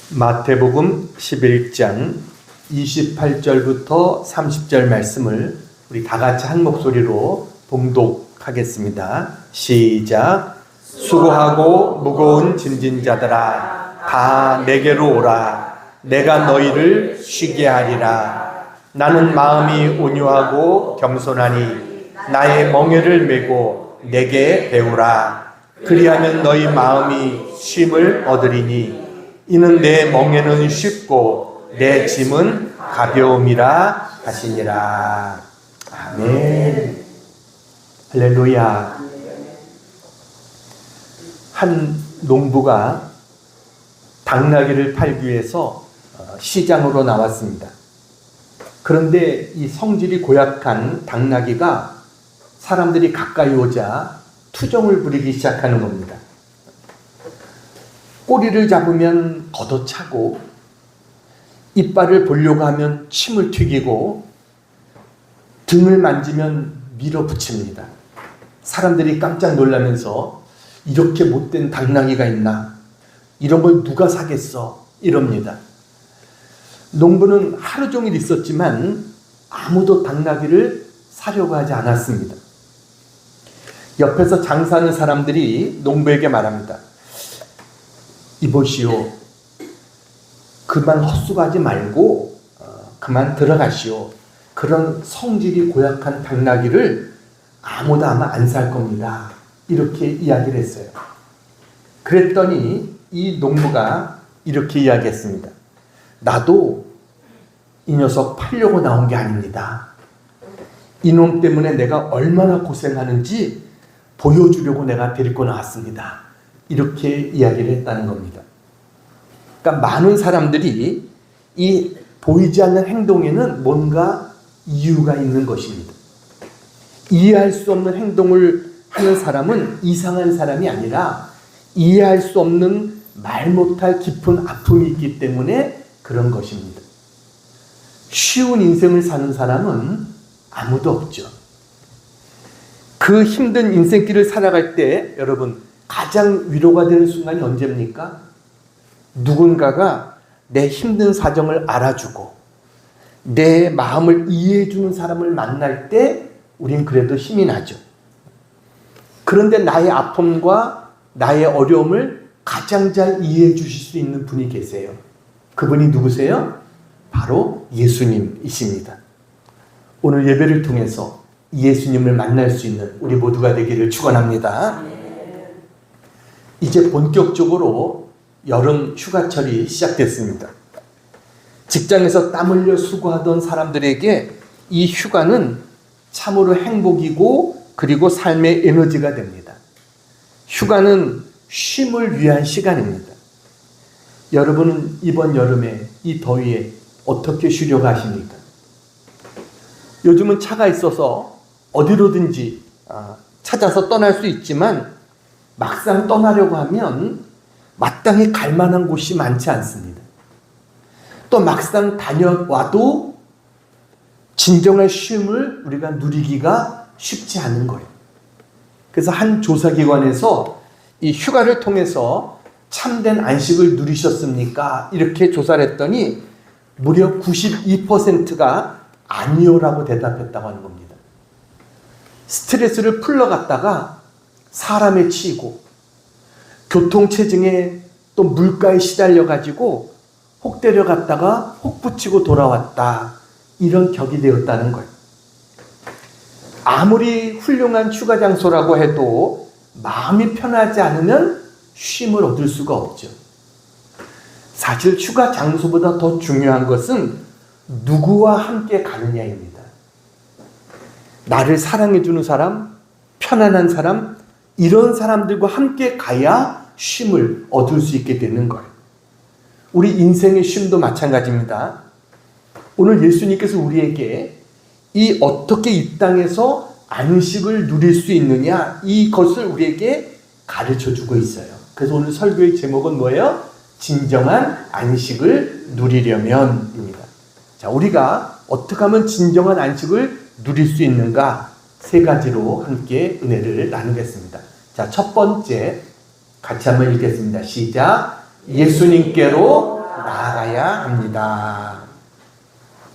마태복음 11장 28절부터 30절 말씀을 우리 다 같이 한 목소리로 봉독하겠습니다. 시작. 수고하고 무거운 짐진 자들아 다 내게로 오라. 내가 너희를 쉬게 하리라. 나는 마음이 온유하고 겸손하니 나의 멍에를 메고 내게 배우라. 그리하면 너희 마음이 쉼을 얻으리니 이는 내 멍에는 쉽고 내 짐은 가벼움이라 하시니라. 아멘. 할렐루야. 한 농부가 당나귀를 팔기 위해서 시장으로 나왔습니다. 그런데 이 성질이 고약한 당나귀가 사람들이 가까이 오자 투정을 부리기 시작하는 겁니다. 꼬리를 잡으면 걷어차고 이빨을 보려고 하면 침을 튀기고 등을 만지면 밀어붙입니다. 사람들이 깜짝 놀라면서 이렇게 못된 당나귀가 있나? 이런 걸 누가 사겠어? 이럽니다. 농부는 하루 종일 있었지만 아무도 당나귀를 사려고 하지 않았습니다. 옆에서 장사하는 사람들이 농부에게 말합니다. 이보시오. 그만 헛수고하지 말고 그만 들어가시오. 그런 성질이 고약한 당나귀를 아무도 아마 안 살 겁니다. 이렇게 이야기를 했어요. 그랬더니 이 농부가 이렇게 이야기했습니다. 나도 이 녀석 팔려고 나온 게 아닙니다. 이놈 때문에 내가 얼마나 고생하는지 보여주려고 내가 데리고 나왔습니다. 이렇게 이야기를 했다는 겁니다. 그러니까 많은 사람들이 이 보이지 않는 행동에는 뭔가 이유가 있는 것입니다. 이해할 수 없는 행동을 하는 사람은 이상한 사람이 아니라 이해할 수 없는 말 못할 깊은 아픔이 있기 때문에 그런 것입니다. 쉬운 인생을 사는 사람은 아무도 없죠. 그 힘든 인생길을 살아갈 때 여러분 가장 위로가 되는 순간이 언제입니까? 누군가가 내 힘든 사정을 알아주고 내 마음을 이해해주는 사람을 만날 때 우린 그래도 힘이 나죠. 그런데 나의 아픔과 나의 어려움을 가장 잘 이해해 주실 수 있는 분이 계세요. 그분이 누구세요? 바로 예수님이십니다. 오늘 예배를 통해서 예수님을 만날 수 있는 우리 모두가 되기를 축원합니다. 이제 본격적으로 여름 휴가철이 시작됐습니다. 직장에서 땀 흘려 수고하던 사람들에게 이 휴가는 참으로 행복이고 그리고 삶의 에너지가 됩니다. 휴가는 쉼을 위한 시간입니다. 여러분은 이번 여름에 이 더위에 어떻게 쉬려고 하십니까? 요즘은 차가 있어서 어디로든지 찾아서 떠날 수 있지만 막상 떠나려고 하면 마땅히 갈 만한 곳이 많지 않습니다. 또 막상 다녀와도 진정한 쉼을 우리가 누리기가 쉽지 않은 거예요. 그래서 한 조사기관에서 이 휴가를 통해서 참된 안식을 누리셨습니까? 이렇게 조사를 했더니 무려 92%가 아니요라고 대답했다고 하는 겁니다. 스트레스를 풀러갔다가 사람에 치이고 교통체증에 또 물가에 시달려가지고 혹 데려갔다가 혹 붙이고 돌아왔다. 이런 격이 되었다는 거예요. 아무리 훌륭한 휴가 장소라고 해도 마음이 편하지 않으면 쉼을 얻을 수가 없죠. 사실 휴가 장소보다 더 중요한 것은 누구와 함께 가느냐입니다. 나를 사랑해주는 사람, 편안한 사람, 이런 사람들과 함께 가야 쉼을 얻을 수 있게 되는 거예요. 우리 인생의 쉼도 마찬가지입니다. 오늘 예수님께서 우리에게 어떻게 이 땅에서 안식을 누릴 수 있느냐 이것을 우리에게 가르쳐주고 있어요. 그래서 오늘 설교의 제목은 뭐예요? 진정한 안식을 누리려면입니다. 자, 우리가 어떻게 하면 진정한 안식을 누릴 수 있는가? 세 가지로 함께 은혜를 나누겠습니다. 자, 첫 번째 같이 한번 읽겠습니다. 시작. 예수님께로 나아가야 합니다.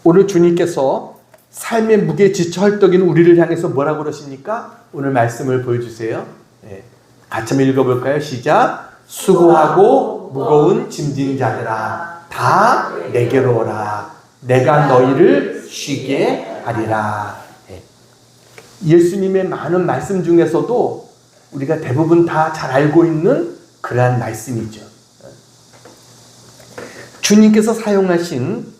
오늘 주님께서 삶의 무게 지쳐 헐떡이는 우리를 향해서 뭐라고 그러십니까? 오늘 말씀을 보여주세요. 네. 같이 한번 읽어볼까요? 시작. 수고하고 무거운 짐진 자들아 다 내게로 오라. 내가 너희를 쉬게 하리라. 네. 예수님의 많은 말씀 중에서도 우리가 대부분 다 잘 알고 있는 그러한 말씀이죠. 주님께서 사용하신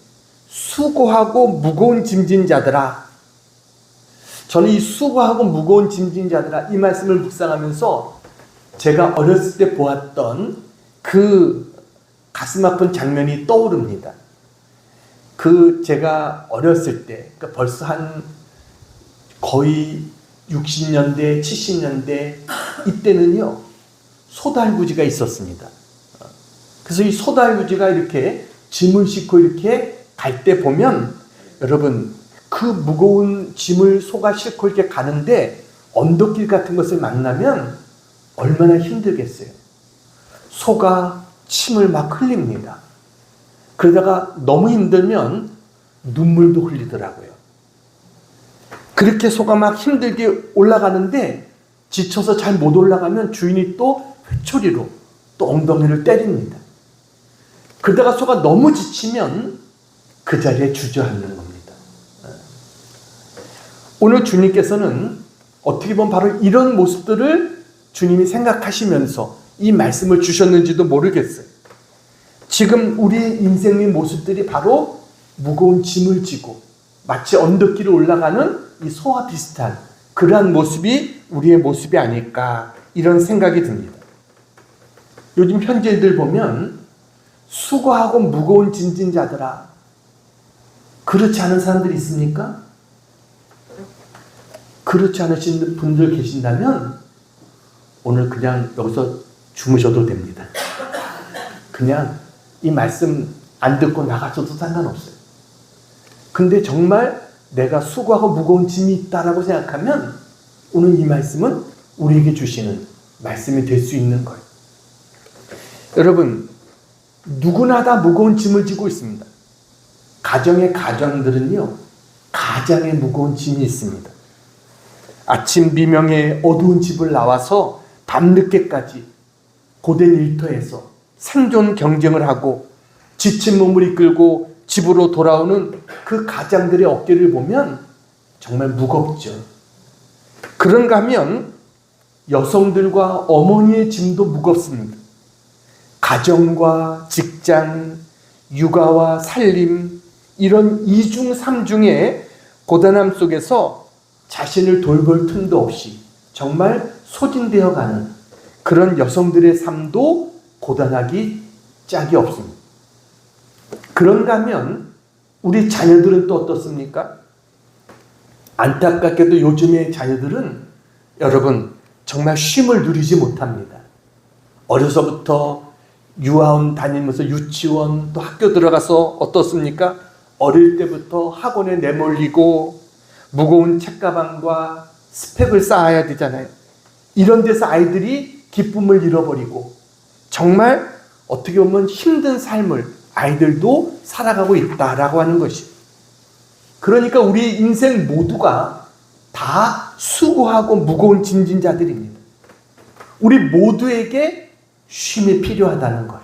수고하고 무거운 짐진 자들아, 저는 이 수고하고 무거운 짐진 자들아 이 말씀을 묵상하면서 제가 어렸을 때 보았던 그 가슴 아픈 장면이 떠오릅니다. 제가 어렸을 때, 그러니까 벌써 한 거의 60년대, 70년대 이때는요 소달구지가 있었습니다. 그래서 이 소달구지가 이렇게 짐을 싣고 이렇게 갈 때 보면 여러분 그 무거운 짐을 소가 싣고 이렇게 가는데 언덕길 같은 것을 만나면 얼마나 힘들겠어요. 소가 침을 막 흘립니다. 그러다가 너무 힘들면 눈물도 흘리더라고요. 그렇게 소가 막 힘들게 올라가는데 지쳐서 잘 못 올라가면 주인이 또 회초리로 또 엉덩이를 때립니다. 그러다가 소가 너무 지치면 그 자리에 주저앉는 겁니다. 오늘 주님께서는 어떻게 보면 바로 이런 모습들을 주님이 생각하시면서 이 말씀을 주셨는지도 모르겠어요. 지금 우리 인생의 모습들이 바로 무거운 짐을 지고 마치 언덕길을 올라가는 이 소와 비슷한 그러한 모습이 우리의 모습이 아닐까 이런 생각이 듭니다. 요즘 현재들 보면 수고하고 무거운 짐진 자들아 그렇지 않은 사람들이 있습니까? 그렇지 않으신 분들 계신다면 오늘 그냥 여기서 주무셔도 됩니다. 그냥 이 말씀 안 듣고 나가셔도 상관없어요. 근데 정말 내가 수고하고 무거운 짐이 있다라고 생각하면 오늘 이 말씀은 우리에게 주시는 말씀이 될 수 있는 거예요. 여러분 누구나 다 무거운 짐을 지고 있습니다. 가정의 가장들은요 가장의 무거운 짐이 있습니다. 아침 미명에 어두운 집을 나와서 밤늦게까지 고된 일터에서 생존 경쟁을 하고 지친 몸을 이끌고 집으로 돌아오는 그 가장들의 어깨를 보면 정말 무겁죠. 그런가 하면 여성들과 어머니의 짐도 무겁습니다. 가정과 직장, 육아와 살림 이런 이중 삼중의 고단함 속에서 자신을 돌볼 틈도 없이 정말 소진되어 가는 그런 여성들의 삶도 고단하기 짝이 없습니다. 그런가 하면 우리 자녀들은 또 어떻습니까? 안타깝게도 요즘의 자녀들은 여러분 정말 쉼을 누리지 못합니다. 어려서부터 유아원 다니면서 유치원 또 학교 들어가서 어떻습니까? 어릴 때부터 학원에 내몰리고 무거운 책가방과 스펙을 쌓아야 되잖아요. 이런 데서 아이들이 기쁨을 잃어버리고 정말 어떻게 보면 힘든 삶을 아이들도 살아가고 있다라고 하는 것이. 그러니까 우리 인생 모두가 다 수고하고 무거운 짐진 자들입니다. 우리 모두에게 쉼이 필요하다는 거예요.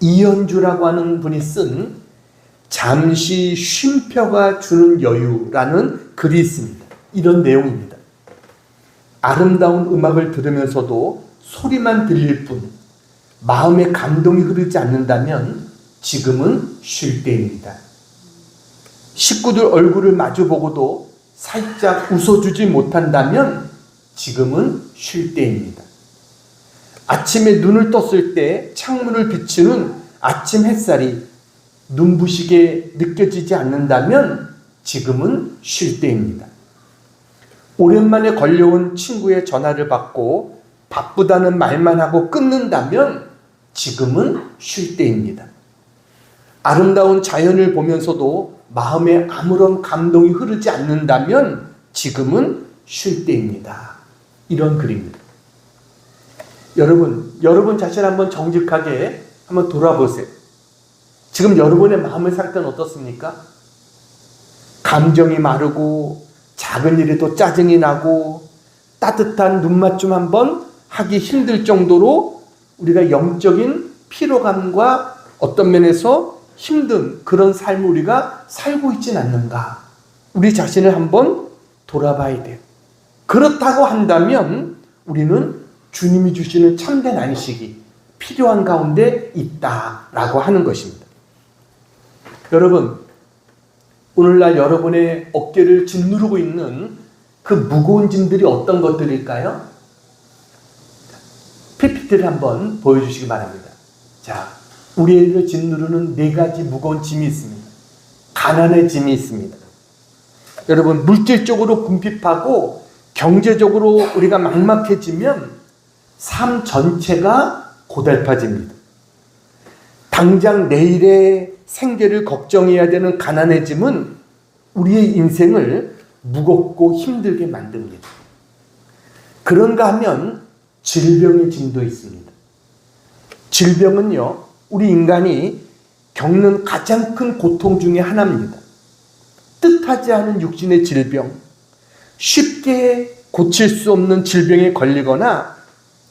이현주라고 하는 분이 쓴 잠시 쉼표가 주는 여유라는 글이 있습니다. 이런 내용입니다. 아름다운 음악을 들으면서도 소리만 들릴 뿐 마음의 감동이 흐르지 않는다면 지금은 쉴 때입니다. 식구들 얼굴을 마주보고도 살짝 웃어주지 못한다면 지금은 쉴 때입니다. 아침에 눈을 떴을 때 창문을 비추는 아침 햇살이 눈부시게 느껴지지 않는다면 지금은 쉴 때입니다. 오랜만에 걸려온 친구의 전화를 받고 바쁘다는 말만 하고 끊는다면 지금은 쉴 때입니다. 아름다운 자연을 보면서도 마음에 아무런 감동이 흐르지 않는다면 지금은 쉴 때입니다. 이런 글입니다. 여러분 자신 한번 정직하게 한번 돌아보세요. 지금 여러분의 마음의 상태는 어떻습니까? 감정이 마르고 작은 일에도 짜증이 나고 따뜻한 눈맞춤 한번 하기 힘들 정도로 우리가 영적인 피로감과 어떤 면에서 힘든 그런 삶을 우리가 살고 있진 않는가? 우리 자신을 한번 돌아봐야 돼요. 그렇다고 한다면 우리는 주님이 주시는 참된 안식이 필요한 가운데 있다라고 하는 것입니다. 여러분, 오늘날 여러분의 어깨를 짓누르고 있는 그 무거운 짐들이 어떤 것들일까요? PPT를 한번 보여주시기 바랍니다. 자, 우리를 짓누르는 4가지 무거운 짐이 있습니다. 가난의 짐이 있습니다. 여러분, 물질적으로 궁핍하고 경제적으로 우리가 막막해지면 삶 전체가 고달파집니다. 당장 내일의 생계를 걱정해야 되는 가난의 짐은 우리의 인생을 무겁고 힘들게 만듭니다. 그런가 하면 질병의 짐도 있습니다. 질병은요, 우리 인간이 겪는 가장 큰 고통 중에 하나입니다. 뜻하지 않은 육신의 질병, 쉽게 고칠 수 없는 질병에 걸리거나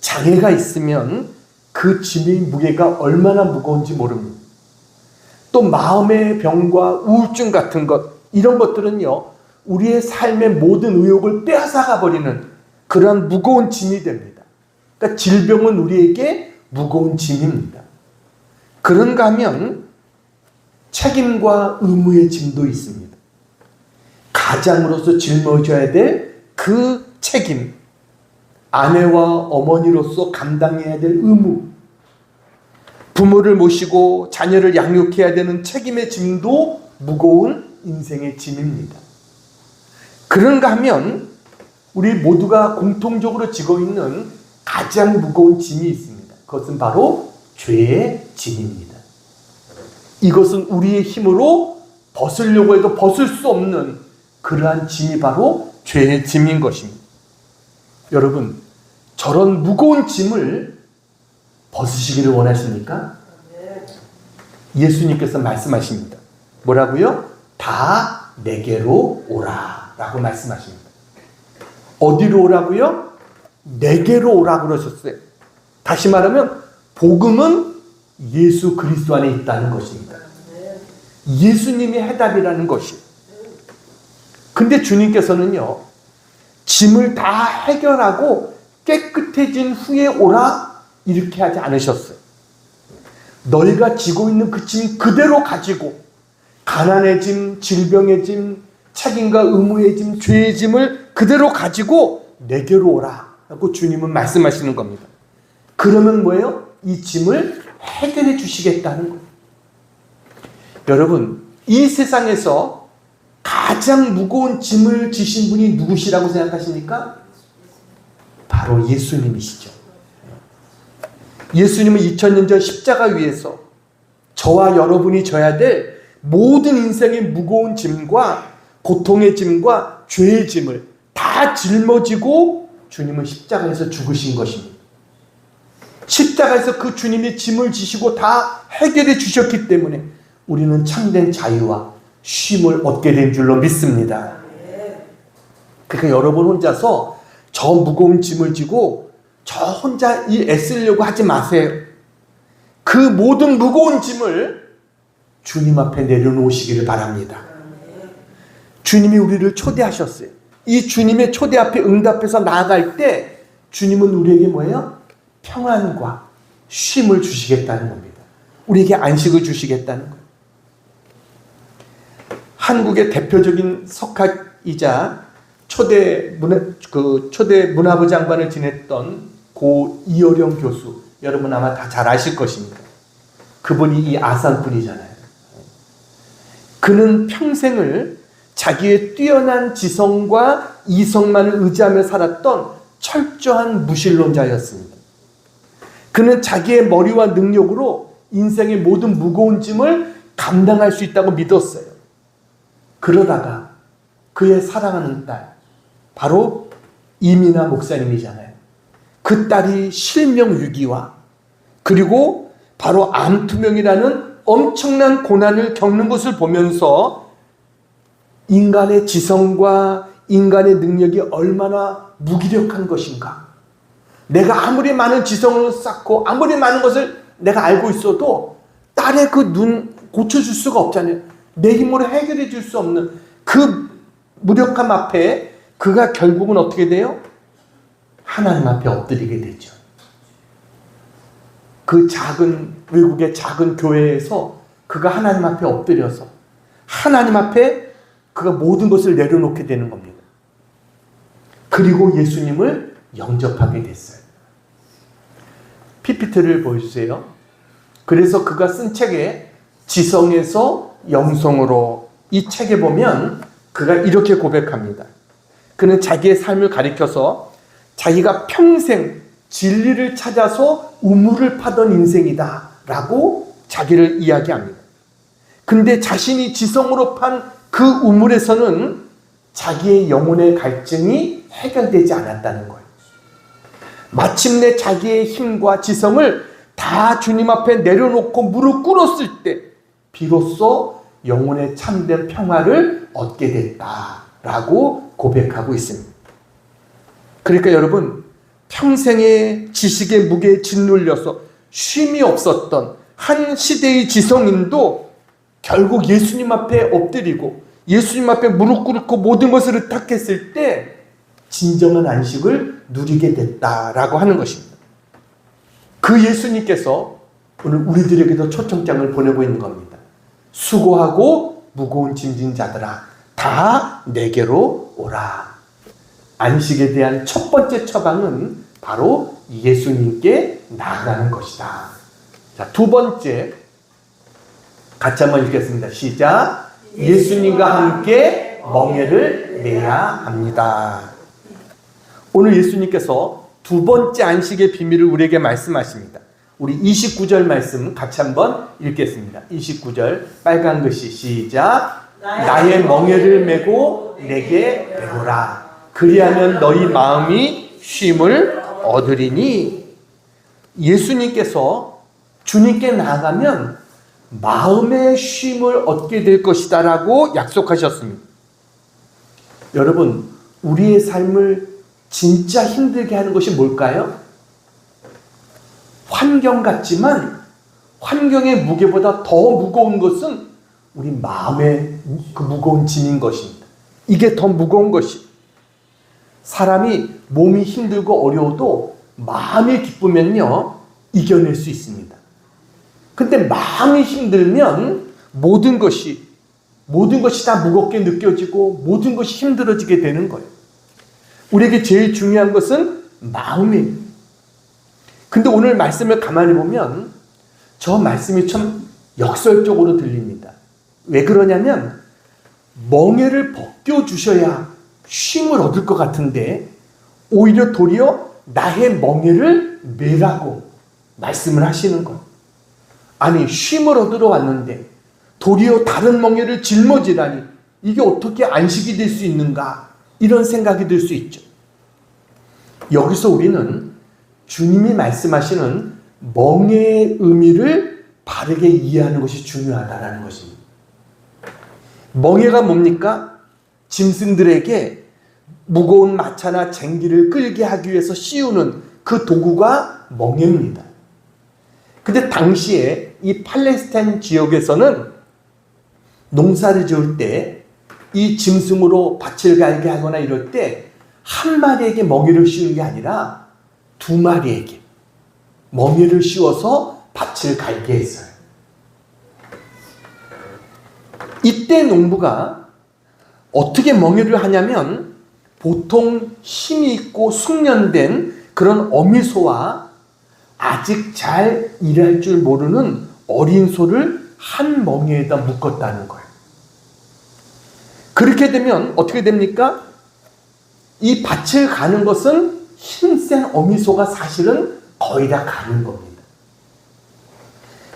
장애가 있으면 그 짐의 무게가 얼마나 무거운지 모릅니다. 또 마음의 병과 우울증 같은 것, 이런 것들은요, 우리의 삶의 모든 의욕을 빼앗아가 버리는 그러한 무거운 짐이 됩니다. 그러니까 질병은 우리에게 무거운 짐입니다. 그런가 하면 책임과 의무의 짐도 있습니다. 가장으로서 짊어져야 될 그 책임, 아내와 어머니로서 감당해야 될 의무, 부모를 모시고 자녀를 양육해야 되는 책임의 짐도 무거운 인생의 짐입니다. 그런가 하면 우리 모두가 공통적으로 지고 있는 가장 무거운 짐이 있습니다. 그것은 바로 죄의 짐입니다. 이것은 우리의 힘으로 벗으려고 해도 벗을 수 없는 그러한 짐이 바로 죄의 짐인 것입니다. 여러분, 저런 무거운 짐을 벗으시기를 원하십니까? 예수님께서 말씀하십니다. 뭐라고요? 다 내게로 오라 라고 말씀하십니다. 어디로 오라고요? 내게로 오라고 그러셨어요. 다시 말하면 복음은 예수 그리스도 안에 있다는 것입니다. 예수님이 해답이라는 것이에요. 근데 주님께서는요, 짐을 다 해결하고 깨끗해진 후에 오라 이렇게 하지 않으셨어요. 너희가 지고 있는 그 짐 그대로 가지고 가난의 짐, 질병의 짐, 책임과 의무의 짐, 죄의 짐을 그대로 가지고 내게로 오라 라고 주님은 말씀하시는 겁니다. 그러면 뭐예요? 이 짐을 해결해 주시겠다는 거예요. 여러분, 이 세상에서 가장 무거운 짐을 지신 분이 누구시라고 생각하십니까? 바로 예수님이시죠. 예수님은 2000년 전 십자가 위에서 저와 여러분이 져야 될 모든 인생의 무거운 짐과 고통의 짐과 죄의 짐을 다 짊어지고 주님은 십자가에서 죽으신 것입니다. 십자가에서 그 주님이 짐을 지시고 다 해결해 주셨기 때문에 우리는 참된 자유와 쉼을 얻게 된 줄로 믿습니다. 그러니까 여러분 혼자서 저 무거운 짐을 지고 저 혼자 애쓰려고 하지 마세요. 그 모든 무거운 짐을 주님 앞에 내려놓으시기를 바랍니다. 주님이 우리를 초대하셨어요. 이 주님의 초대 앞에 응답해서 나아갈 때 주님은 우리에게 뭐예요? 평안과 쉼을 주시겠다는 겁니다. 우리에게 안식을 주시겠다는 거예요. 한국의 대표적인 석학이자 초대 문화부 장관을 지냈던 고 이어령 교수, 여러분 아마 다 잘 아실 것입니다. 그분이 이 아산 분이잖아요. 그는 평생을 자기의 뛰어난 지성과 이성만을 의지하며 살았던 철저한 무신론자였습니다. 그는 자기의 머리와 능력으로 인생의 모든 무거운 짐을 감당할 수 있다고 믿었어요. 그러다가 그의 사랑하는 딸, 바로 이민아 목사님이잖아요. 그 딸이 실명위기와 그리고 바로 암투병이라는 엄청난 고난을 겪는 것을 보면서 인간의 지성과 인간의 능력이 얼마나 무기력한 것인가. 내가 아무리 많은 지성을 쌓고 아무리 많은 것을 내가 알고 있어도 딸의 그 눈 고쳐줄 수가 없잖아요. 내 힘으로 해결해 줄 수 없는 그 무력함 앞에 그가 결국은 어떻게 돼요? 하나님 앞에 엎드리게 되죠. 그 작은 외국의 작은 교회에서 그가 하나님 앞에 엎드려서 하나님 앞에 그가 모든 것을 내려놓게 되는 겁니다. 그리고 예수님을 영접하게 됐어요. PPT를 보여주세요. 그래서 그가 쓴 책에 지성에서 영성으로, 이 책에 보면 그가 이렇게 고백합니다. 그는 자기의 삶을 가리켜서 자기가 평생 진리를 찾아서 우물을 파던 인생이다 라고 자기를 이야기합니다. 근데 자신이 지성으로 판 그 우물에서는 자기의 영혼의 갈증이 해결되지 않았다는 거예요. 마침내 자기의 힘과 지성을 다 주님 앞에 내려놓고 무릎 꿇었을 때 비로소 영혼의 참된 평화를 얻게 됐다라고 고백하고 있습니다. 그러니까 여러분, 평생의 지식의 무게에 짓눌려서 쉼이 없었던 한 시대의 지성인도 결국 예수님 앞에 엎드리고 예수님 앞에 무릎 꿇고 모든 것을 의탁했을 때 진정한 안식을 누리게 됐다라고 하는 것입니다. 그 예수님께서 오늘 우리들에게도 초청장을 보내고 있는 겁니다. 수고하고 무거운 짐진 자들아 다 내게로 오라. 안식에 대한 첫 번째 처방은 바로 예수님께 나아가는 것이다. 자, 두 번째 같이 한번 읽겠습니다. 시작. 예수님과 함께 멍에를 매야 합니다. 오늘 예수님께서 두 번째 안식의 비밀을 우리에게 말씀하십니다. 우리 29절 말씀 같이 한번 읽겠습니다. 29절 빨간 글씨 시작. 나의 멍에를 메고 내게 배우라. 그리하면 너희 마음이 쉼을 얻으리니. 예수님께서 주님께 나아가면 마음의 쉼을 얻게 될 것이다 라고 약속하셨습니다. 여러분, 우리의 삶을 진짜 힘들게 하는 것이 뭘까요? 환경 같지만 환경의 무게보다 더 무거운 것은 우리 마음의 그 무거운 짐인 것입니다. 이게 더 무거운 것이. 사람이 몸이 힘들고 어려워도 마음이 기쁘면요 이겨낼 수 있습니다. 근데 마음이 힘들면 모든 것이 다 무겁게 느껴지고 모든 것이 힘들어지게 되는 거예요. 우리에게 제일 중요한 것은 마음이에요. 근데 오늘 말씀을 가만히 보면 저 말씀이 참 역설적으로 들립니다. 왜 그러냐면 멍에를 벗겨주셔야 쉼을 얻을 것 같은데 오히려 도리어 나의 멍에를 매라고 말씀을 하시는 거예요. 아니, 쉼을 얻으러 왔는데 도리어 다른 멍에를 짊어지다니 이게 어떻게 안식이 될 수 있는가, 이런 생각이 들 수 있죠. 여기서 우리는 주님이 말씀하시는 멍에의 의미를 바르게 이해하는 것이 중요하다는 것입니다. 멍에가 뭡니까? 짐승들에게 무거운 마차나 쟁기를 끌게 하기 위해서 씌우는 그 도구가 멍에입니다. 근데 당시에 이 팔레스타인 지역에서는 농사를 지을 때 이 짐승으로 밭을 갈게 하거나 이럴 때 한 마리에게 멍에를 씌우는 게 아니라 두 마리에게 멍에를 씌워서 밭을 갈게 했어요. 이때 농부가 어떻게 멍에를 하냐면 보통 힘이 있고 숙련된 그런 어미소와 아직 잘 일할 줄 모르는 어린 소를 한 멍에에다 묶었다는 거예요. 그렇게 되면 어떻게 됩니까? 이 밭을 가는 것은 힘센 어미소가 사실은 거의 다 가는 겁니다.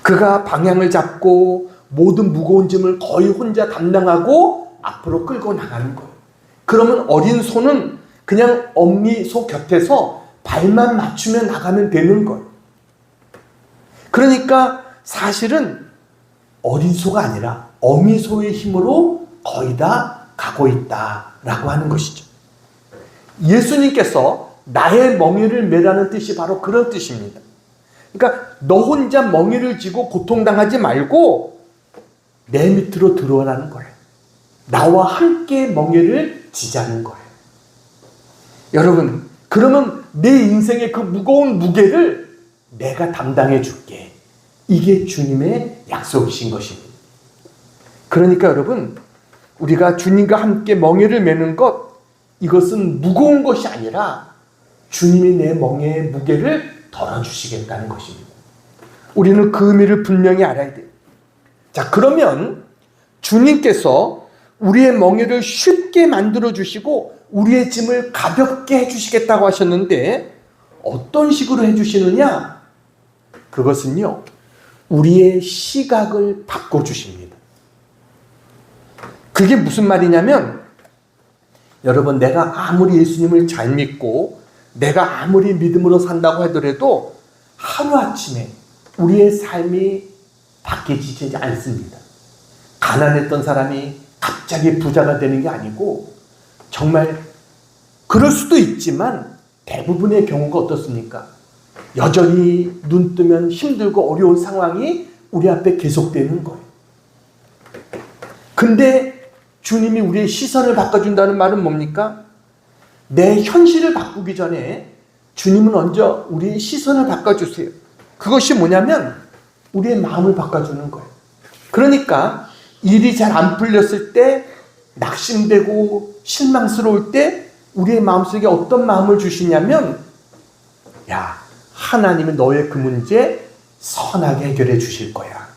그가 방향을 잡고 모든 무거운 짐을 거의 혼자 담당하고 앞으로 끌고 나가는 거예요. 그러면 어린 소는 그냥 어미소 곁에서 발만 맞추며 나가면 되는 거예요. 그러니까 사실은 어린 소가 아니라 어미소의 힘으로 거의 다 가고 있다라고 하는 것이죠. 예수님께서 나의 멍에를 메라는 뜻이 바로 그런 뜻입니다. 그러니까 너 혼자 멍에를 쥐고 고통당하지 말고 내 밑으로 들어오라는 거예요. 나와 함께 멍에를 지자는 거예요. 여러분, 그러면 내 인생의 그 무거운 무게를 내가 담당해 줄게. 이게 주님의 약속이신 것입니다. 그러니까 여러분, 우리가 주님과 함께 멍에를 메는 것, 이것은 무거운 것이 아니라 주님이 내 멍에의 무게를 덜어주시겠다는 것입니다. 우리는 그 의미를 분명히 알아야 돼요. 자, 그러면 주님께서 우리의 멍에를 쉽게 만들어 주시고 우리의 짐을 가볍게 해주시겠다고 하셨는데 어떤 식으로 해주시느냐? 그것은요, 우리의 시각을 바꿔주십니다. 그게 무슨 말이냐면, 여러분, 내가 아무리 예수님을 잘 믿고 내가 아무리 믿음으로 산다고 하더라도 하루아침에 우리의 삶이 바뀌지 않습니다. 가난했던 사람이 갑자기 부자가 되는 게 아니고, 정말 그럴 수도 있지만 대부분의 경우가 어떻습니까? 여전히 눈 뜨면 힘들고 어려운 상황이 우리 앞에 계속되는 거예요. 근데 주님이 우리의 시선을 바꿔준다는 말은 뭡니까? 내 현실을 바꾸기 전에 주님은 먼저 우리의 시선을 바꿔주세요. 그것이 뭐냐면 우리의 마음을 바꿔주는 거예요. 그러니까 일이 잘 안 풀렸을 때, 낙심되고 실망스러울 때 우리의 마음속에 어떤 마음을 주시냐면, 야, 하나님은 너의 그 문제 선하게 해결해 주실 거야.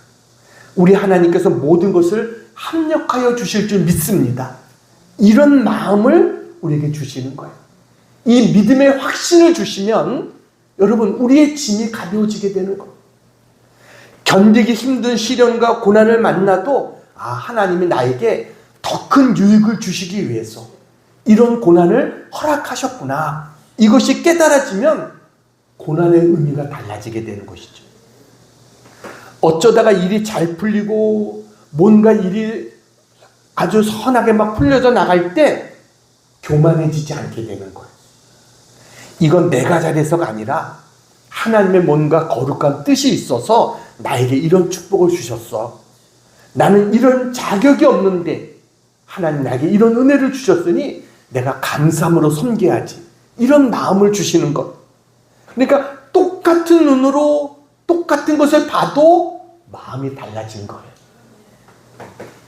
우리 하나님께서 모든 것을 합력하여 주실 줄 믿습니다. 이런 마음을 우리에게 주시는 거예요. 이 믿음의 확신을 주시면 여러분, 우리의 짐이 가벼워지게 되는 거예요. 견디기 힘든 시련과 고난을 만나도 하나님이 나에게 더 큰 유익을 주시기 위해서 이런 고난을 허락하셨구나. 이것이 깨달아지면 고난의 의미가 달라지게 되는 것이죠. 어쩌다가 일이 잘 풀리고 뭔가 일이 아주 선하게 막 풀려져 나갈 때 교만해지지 않게 되는 거예요. 이건 내가 잘해서가 아니라 하나님의 뭔가 거룩한 뜻이 있어서 나에게 이런 축복을 주셨어. 나는 이런 자격이 없는데 하나님 나에게 이런 은혜를 주셨으니 내가 감사함으로 섬겨야지. 이런 마음을 주시는 것. 그러니까 똑같은 눈으로 똑같은 것을 봐도 마음이 달라진 거예요.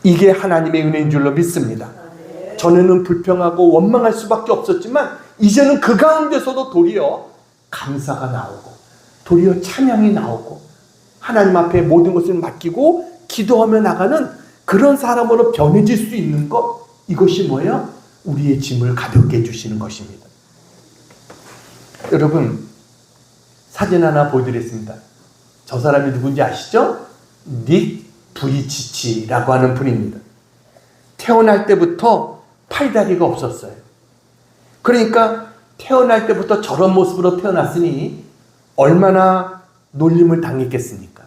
이게 하나님의 은혜인 줄로 믿습니다. 전에는 불평하고 원망할 수밖에 없었지만 이제는 그 가운데서도 도리어 감사가 나오고 도리어 찬양이 나오고 하나님 앞에 모든 것을 맡기고 기도하며 나가는 그런 사람으로 변해질 수 있는 것, 이것이 뭐예요? 우리의 짐을 가볍게 해주시는 것입니다. 여러분, 사진 하나 보여드리겠습니다. 저 사람이 누군지 아시죠? 닉 부이치치라고 하는 분입니다. 태어날 때부터 팔다리가 없었어요. 그러니까 태어날 때부터 저런 모습으로 태어났으니 얼마나 놀림을 당했겠습니까?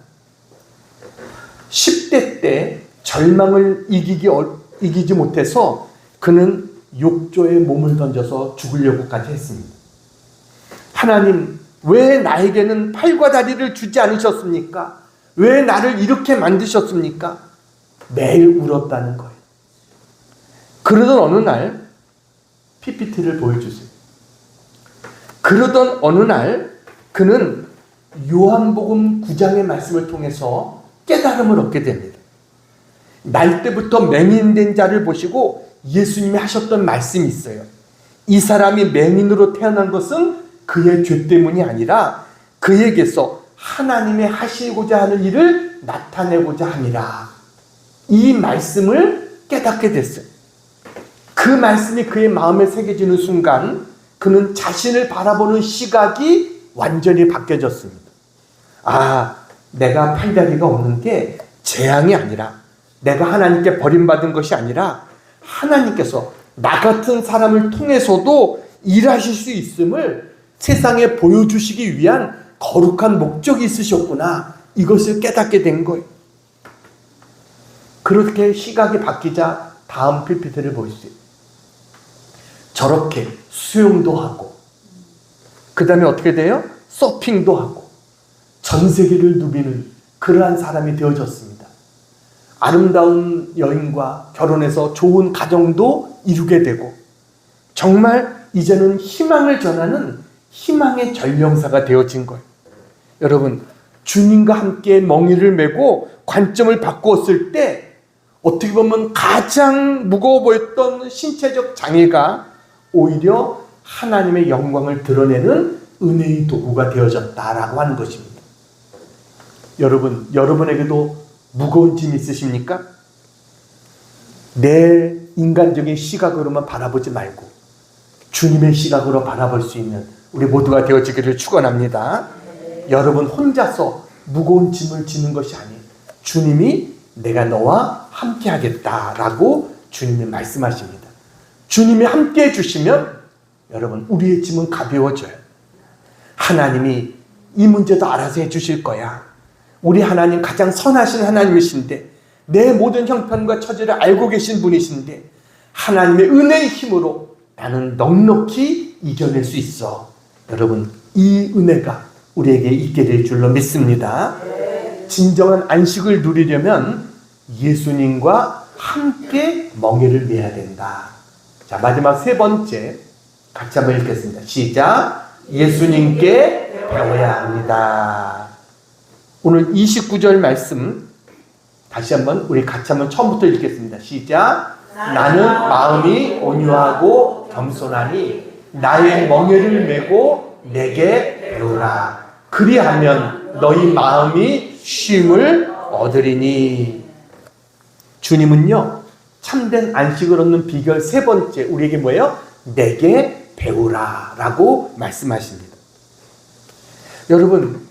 10대 때 절망을 이기지 못해서 그는 욕조에 몸을 던져서 죽으려고까지 했습니다. 하나님, 왜 나에게는 팔과 다리를 주지 않으셨습니까? 왜 나를 이렇게 만드셨습니까? 매일 울었다는 거예요. 그러던 어느 날, PPT를 보여주세요. 그러던 어느 날 그는 요한복음 9장의 말씀을 통해서 깨달음을 얻게 됩니다. 날 때부터 맹인된 자를 보시고 예수님이 하셨던 말씀이 있어요. 이 사람이 맹인으로 태어난 것은 그의 죄 때문이 아니라 그에게서 하나님의 하시고자 하는 일을 나타내고자 함이라. 이 말씀을 깨닫게 됐어요. 그 말씀이 그의 마음에 새겨지는 순간 그는 자신을 바라보는 시각이 완전히 바뀌어졌습니다. 내가 팔다리가 없는 게 재앙이 아니라, 내가 하나님께 버림받은 것이 아니라 하나님께서 나 같은 사람을 통해서도 일하실 수 있음을 세상에 보여주시기 위한 거룩한 목적이 있으셨구나. 이것을 깨닫게 된 거예요. 그렇게 시각이 바뀌자 다음 PPT를 보시죠. 저렇게 수영도 하고, 그 다음에 어떻게 돼요? 서핑도 하고, 전 세계를 누비는 그러한 사람이 되어졌습니다. 아름다운 여인과 결혼해서 좋은 가정도 이루게 되고, 정말 이제는 희망을 전하는 희망의 전령사가 되어진 거예요. 여러분, 주님과 함께 멍에를 메고 관점을 바꾸었을 때 어떻게 보면 가장 무거워 보였던 신체적 장애가 오히려 하나님의 영광을 드러내는 은혜의 도구가 되어졌다라고 하는 것입니다. 여러분, 여러분에게도 무거운 짐 있으십니까? 내 인간적인 시각으로만 바라보지 말고 주님의 시각으로 바라볼 수 있는 우리 모두가 되어지기를 축원합니다. 여러분 혼자서 무거운 짐을 지는 것이 아니에요. 주님이 내가 너와 함께 하겠다라고 주님이 말씀하십니다. 주님이 함께 해주시면 여러분 우리의 짐은 가벼워져요. 하나님이 이 문제도 알아서 해주실 거야. 우리 하나님 가장 선하신 하나님이신데 내 모든 형편과 처지를 알고 계신 분이신데 하나님의 은혜의 힘으로 나는 넉넉히 이겨낼 수 있어. 여러분 이 은혜가 우리에게 있게 될 줄로 믿습니다. 진정한 안식을 누리려면 예수님과 함께 멍에를 메야 된다. 자, 마지막 세 번째 같이 한번 읽겠습니다. 시작. 예수님께 배워야 합니다. 오늘 29절 말씀 다시 한번 우리 같이 한번 처음부터 읽겠습니다. 시작. 나는 마음이 온유하고 겸손하니 나의 멍에를 메고 내게 배우라. 그리하면 너희 마음이 쉼을 얻으리니. 주님은요 참된 안식을 얻는 비결 세 번째 우리에게 뭐예요? 내게 배우라 라고 말씀하십니다. 여러분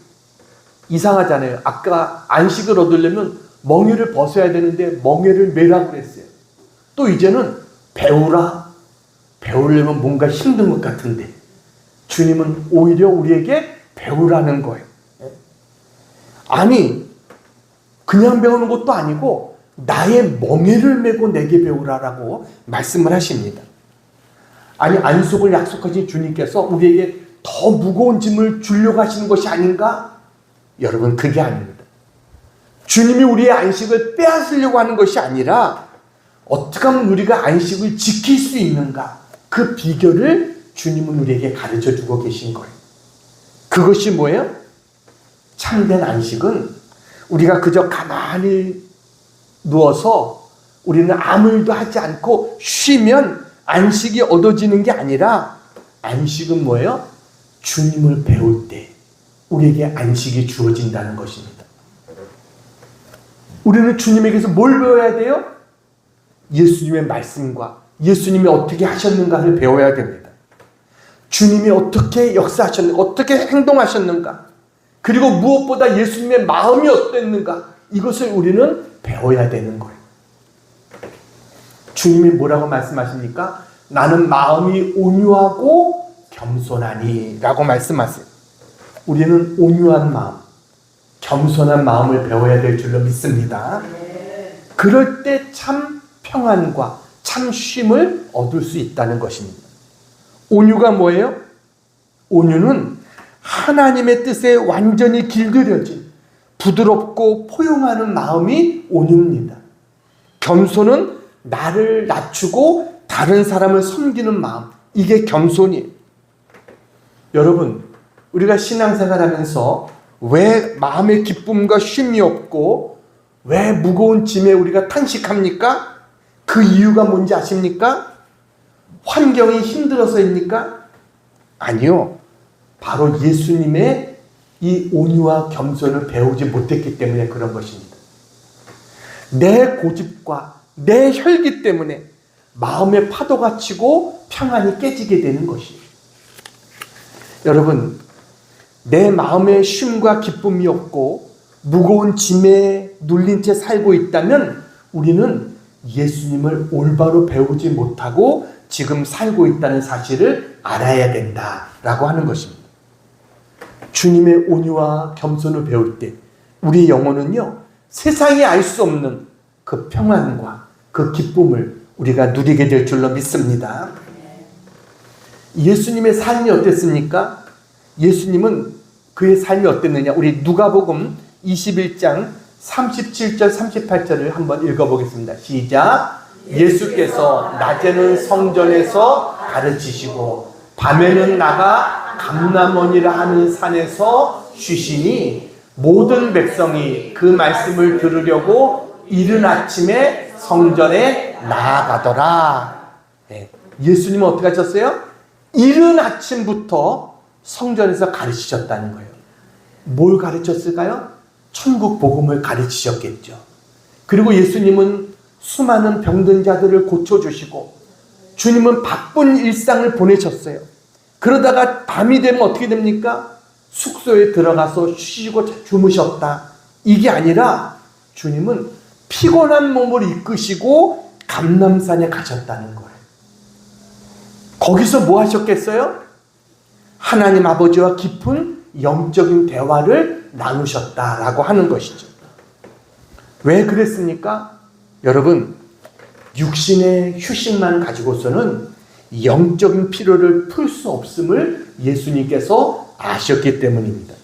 이상하잖아요. 아까 안식을 얻으려면 멍에를 벗어야 되는데 멍에를 메라고 그랬어요. 또 이제는 배우라. 배우려면 뭔가 힘든 것 같은데 주님은 오히려 우리에게 배우라는 거예요. 아니 그냥 배우는 것도 아니고 나의 멍에를 메고 내게 배우라라고 말씀을 하십니다. 아니 안식을 약속하신 주님께서 우리에게 더 무거운 짐을 주려고 하시는 것이 아닌가? 여러분 그게 아닙니다. 주님이 우리의 안식을 빼앗으려고 하는 것이 아니라 어떻게 하면 우리가 안식을 지킬 수 있는가? 그 비결을 주님은 우리에게 가르쳐 주고 계신 거예요. 그것이 뭐예요? 참된 안식은 우리가 그저 가만히 누워서 우리는 아무 일도 하지 않고 쉬면 안식이 얻어지는 게 아니라 안식은 뭐예요? 주님을 배울 때 우리에게 안식이 주어진다는 것입니다. 우리는 주님에게서 뭘 배워야 돼요? 예수님의 말씀과 예수님이 어떻게 하셨는가를 배워야 됩니다. 주님이 어떻게 역사하셨는가, 어떻게 행동하셨는가, 그리고 무엇보다 예수님의 마음이 어땠는가, 이것을 우리는 배워야 되는 거예요. 주님이 뭐라고 말씀하십니까? 나는 마음이 온유하고 겸손하니 라고 말씀하세요. 우리는 온유한 마음, 겸손한 마음을 배워야 될 줄로 믿습니다. 그럴 때 참 평안과 참 쉼을 얻을 수 있다는 것입니다. 온유가 뭐예요? 온유는 하나님의 뜻에 완전히 길들여진 부드럽고 포용하는 마음이 온유입니다. 겸손은 나를 낮추고 다른 사람을 섬기는 마음, 이게 겸손이에요. 여러분 우리가 신앙생활하면서 왜 마음의 기쁨과 쉼이 없고 왜 무거운 짐에 우리가 탄식합니까? 그 이유가 뭔지 아십니까? 환경이 힘들어서입니까? 아니요. 바로 예수님의 이 온유와 겸손을 배우지 못했기 때문에 그런 것입니다. 내 고집과 내 혈기 때문에 마음의 파도가 치고 평안이 깨지게 되는 것이에요. 여러분, 내 마음에 쉼과 기쁨이 없고 무거운 짐에 눌린 채 살고 있다면 우리는 예수님을 올바로 배우지 못하고 지금 살고 있다는 사실을 알아야 된다라고 하는 것입니다. 주님의 온유와 겸손을 배울 때 우리 영혼은요, 세상이 알 수 없는 그 평안과 그 기쁨을 우리가 누리게 될 줄로 믿습니다. 예수님의 삶이 어땠습니까? 예수님은 그의 삶이 어땠느냐? 우리 누가복음 21장 37절 38절을 한번 읽어보겠습니다. 시작. 예수께서 낮에는 성전에서 가르치시고 밤에는 나가 감람원이라 하는 산에서 쉬시니 모든 백성이 그 말씀을 들으려고 이른 아침에 성전에 나아가더라. 네. 예수님은 어떻게 하셨어요? 이른 아침부터 성전에서 가르치셨다는 거예요. 뭘 가르쳤을까요? 천국 복음을 가르치셨겠죠. 그리고 예수님은 수많은 병든 자들을 고쳐주시고 주님은 바쁜 일상을 보내셨어요. 그러다가 밤이 되면 어떻게 됩니까? 숙소에 들어가서 쉬시고 주무셨다. 이게 아니라 주님은 피곤한 몸을 이끄시고 감람산에 가셨다는 거예요. 거기서 뭐 하셨겠어요? 하나님 아버지와 깊은 영적인 대화를 나누셨다라고 하는 것이죠. 왜 그랬습니까? 여러분, 육신의 휴식만 가지고서는 영적인 필요를 풀 수 없음을 예수님께서 아셨기 때문입니다.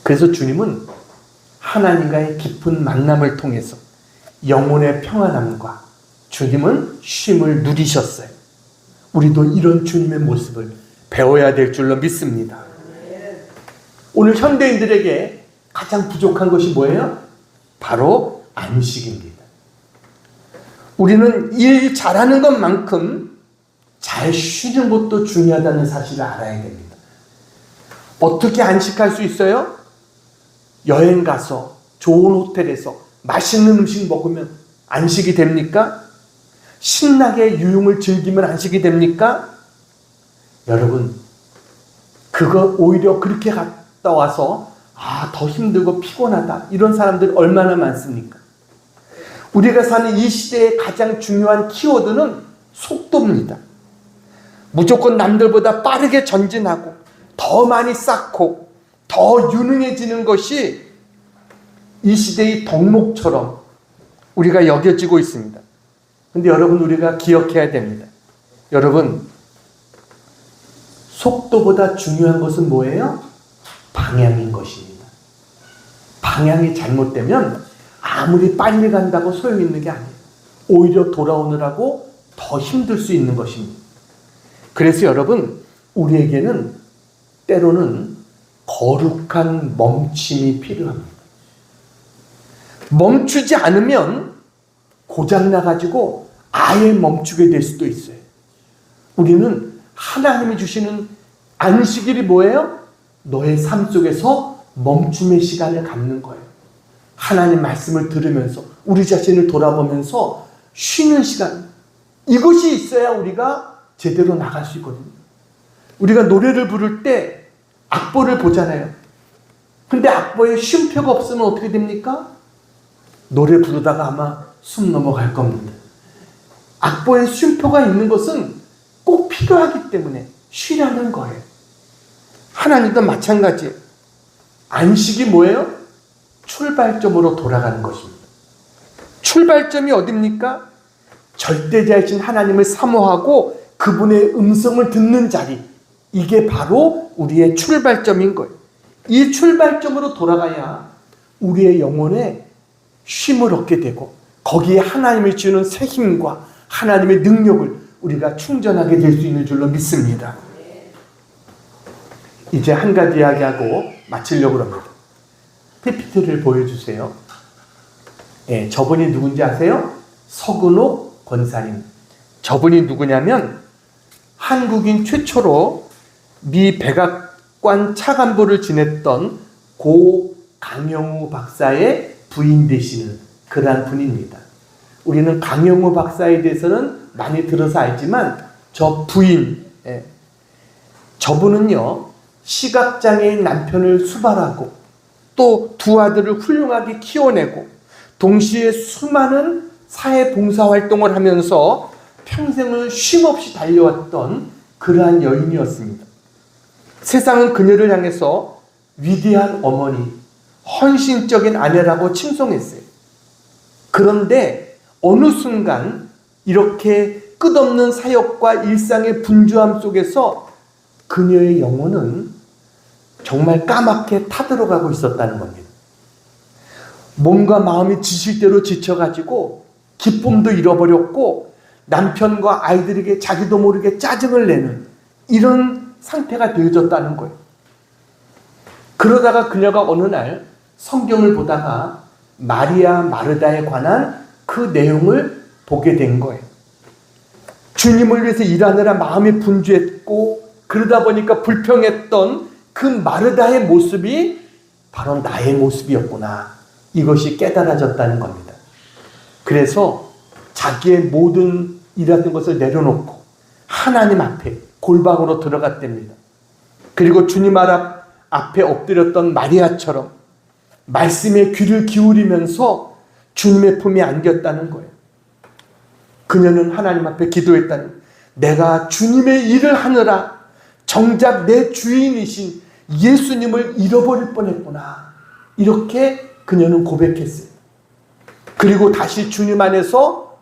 그래서 주님은 하나님과의 깊은 만남을 통해서 영혼의 평안함과 주님은 쉼을 누리셨어요. 우리도 이런 주님의 모습을 배워야 될 줄로 믿습니다. 오늘 현대인들에게 가장 부족한 것이 뭐예요? 바로 안식입니다. 우리는 일 잘하는 것만큼 잘 쉬는 것도 중요하다는 사실을 알아야 됩니다. 어떻게 안식할 수 있어요? 여행 가서 좋은 호텔에서 맛있는 음식 먹으면 안식이 됩니까? 신나게 유흥을 즐기면 안식이 됩니까? 여러분, 그거 오히려 그렇게 갔다 와서 더 힘들고 피곤하다 이런 사람들 얼마나 많습니까? 우리가 사는 이 시대의 가장 중요한 키워드는 속도입니다. 무조건 남들보다 빠르게 전진하고 더 많이 쌓고 더 유능해지는 것이 이 시대의 덕목처럼 우리가 여겨지고 있습니다. 근데 여러분, 우리가 기억해야 됩니다. 여러분, 속도보다 중요한 것은 뭐예요? 방향인 것입니다. 방향이 잘못되면 아무리 빨리 간다고 소용있는 게 아니에요. 오히려 돌아오느라고 더 힘들 수 있는 것입니다. 그래서 여러분, 우리에게는 때로는 거룩한 멈춤이 필요합니다. 멈추지 않으면 고장나가지고 아예 멈추게 될 수도 있어요. 우리는 하나님이 주시는 안식일이 뭐예요? 너의 삶 속에서 멈춤의 시간을 갖는 거예요. 하나님 말씀을 들으면서 우리 자신을 돌아보면서 쉬는 시간, 이것이 있어야 우리가 제대로 나갈 수 있거든요. 우리가 노래를 부를 때 악보를 보잖아요. 근데 악보에 쉼표가 없으면 어떻게 됩니까? 노래 부르다가 아마 숨 넘어갈 겁니다. 악보에 쉼표가 있는 것은 꼭 필요하기 때문에 쉬라는 거예요. 하나님도 마찬가지예요. 안식이 뭐예요? 출발점으로 돌아가는 것입니다. 출발점이 어딥니까? 절대자이신 하나님을 사모하고 그분의 음성을 듣는 자리, 이게 바로 우리의 출발점인 거예요. 이 출발점으로 돌아가야 우리의 영혼에 쉼을 얻게 되고 거기에 하나님이 주는 새 힘과 하나님의 능력을 우리가 충전하게 될 수 있는 줄로 믿습니다. 이제 한 가지 이야기하고 마치려고 합니다. PPT를 보여주세요. 네, 저분이 누군지 아세요? 서근옥 권사님. 저분이 누구냐면 한국인 최초로 미 백악관 차관보를 지냈던 고 강영우 박사의 부인 되시는 그런 분입니다. 우리는 강영우 박사에 대해서는 많이 들어서 알지만 저 부인, 저분은요 시각장애인 남편을 수발하고 또 두 아들을 훌륭하게 키워내고 동시에 수많은 사회봉사활동을 하면서 평생을 쉼없이 달려왔던 그러한 여인이었습니다. 세상은 그녀를 향해서 위대한 어머니, 헌신적인 아내라고 칭송했어요. 그런데 어느 순간 이렇게 끝없는 사역과 일상의 분주함 속에서 그녀의 영혼은 정말 까맣게 타들어가고 있었다는 겁니다. 몸과 마음이 지칠 대로 지쳐가지고 기쁨도 잃어버렸고 남편과 아이들에게 자기도 모르게 짜증을 내는 이런 상태가 되어졌다는 거예요. 그러다가 그녀가 어느 날 성경을 보다가 마리아 마르다에 관한 그 내용을 보게 된 거예요. 주님을 위해서 일하느라 마음이 분주했고 그러다 보니까 불평했던 그 마르다의 모습이 바로 나의 모습이었구나. 이것이 깨달아졌다는 겁니다. 그래서 자기의 모든 일하는 것을 내려놓고 하나님 앞에 골방으로 들어갔답니다. 그리고 주님 앞에 엎드렸던 마리아처럼 말씀에 귀를 기울이면서 주님의 품에 안겼다는 거예요. 그녀는 하나님 앞에 기도했다는, 내가 주님의 일을 하느라 정작 내 주인이신 예수님을 잃어버릴 뻔했구나. 이렇게 그녀는 고백했어요. 그리고 다시 주님 안에서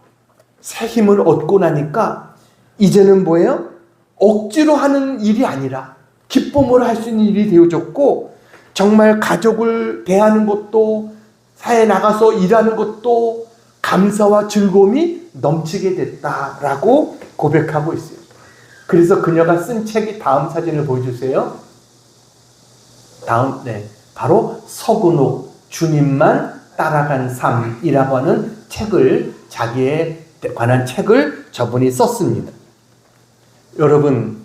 새 힘을 얻고 나니까 이제는 뭐예요? 억지로 하는 일이 아니라 기쁨으로 할 수 있는 일이 되어졌고, 정말 가족을 대하는 것도, 사회에 나가서 일하는 것도 감사와 즐거움이 넘치게 됐다라고 고백하고 있어요. 그래서 그녀가 쓴 책이, 다음 사진을 보여주세요. 바로 서근옥 주님만 따라간 삶이라고 하는 책을, 자기에 관한 책을 저분이 썼습니다. 여러분,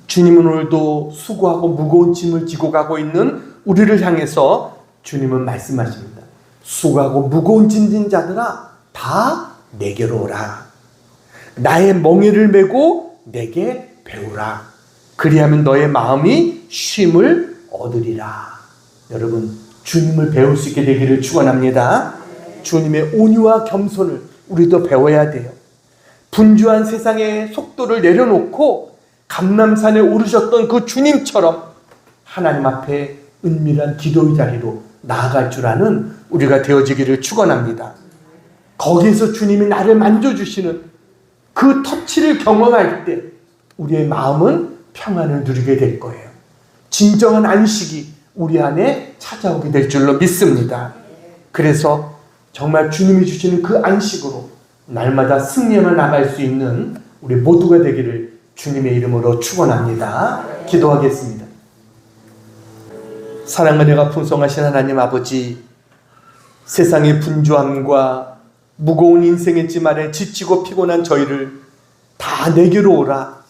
주님은 오늘도 수고하고 무거운 짐을 지고 가고 있는 우리를 향해서 주님은 말씀하십니다. 수고하고 무거운 짐진 자들아, 다 내게로 오라. 나의 멍에를 메고 내게 배우라. 그리하면 너의 마음이 쉼을 얻으리라. 여러분, 주님을 배울 수 있게 되기를 축원합니다. 주님의 온유와 겸손을 우리도 배워야 돼요. 분주한 세상의 속도를 내려놓고 감람산에 오르셨던 그 주님처럼 하나님 앞에 은밀한 기도의 자리로 나아갈 줄 아는 우리가 되어지기를 축원합니다. 거기에서 주님이 나를 만져주시는 그 터치를 경험할 때 우리의 마음은 평안을 누리게 될 거예요. 진정한 안식이 우리 안에 찾아오게 될 줄로 믿습니다. 그래서 정말 주님이 주시는 그 안식으로 날마다 승리해 나갈 수 있는 우리 모두가 되기를 주님의 이름으로 축원합니다. 기도하겠습니다. 사랑은혜가 풍성하신 하나님 아버지, 세상의 분주함과 무거운 인생의 짐 아래 지치고 피곤한 저희를 다 내게로 오라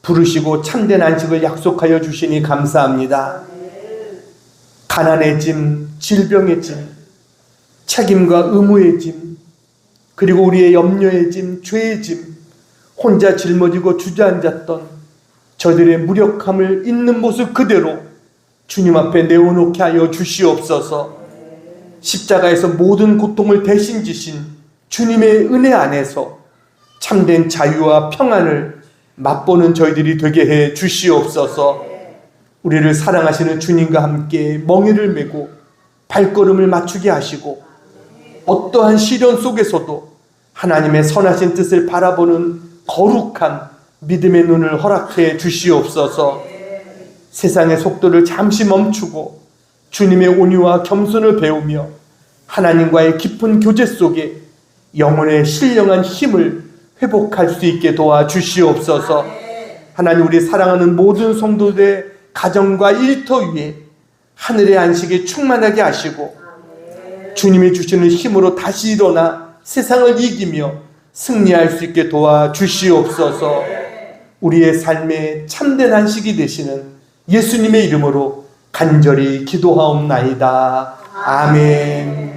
부르시고 참된 안식을 약속하여 주시니 감사합니다. 가난의 짐, 질병의 짐, 책임과 의무의 짐, 그리고 우리의 염려의 짐, 죄의 짐, 혼자 짊어지고 주저앉았던 저들의 무력함을 있는 모습 그대로 주님 앞에 내어놓게 하여 주시옵소서. 십자가에서 모든 고통을 대신 지신 주님의 은혜 안에서 참된 자유와 평안을 맛보는 저희들이 되게 해 주시옵소서. 우리를 사랑하시는 주님과 함께 멍에를 메고 발걸음을 맞추게 하시고 어떠한 시련 속에서도 하나님의 선하신 뜻을 바라보는 거룩한 믿음의 눈을 허락해 주시옵소서. 세상의 속도를 잠시 멈추고 주님의 온유와 겸손을 배우며 하나님과의 깊은 교제 속에 영혼의 신령한 힘을 회복할 수 있게 도와주시옵소서. 하나님, 우리 사랑하는 모든 성도들의 가정과 일터 위에 하늘의 안식이 충만하게 하시고 주님이 주시는 힘으로 다시 일어나 세상을 이기며 승리할 수 있게 도와주시옵소서. 우리의 삶에 참된 안식이 되시는 예수님의 이름으로 간절히 기도하옵나이다. 아멘.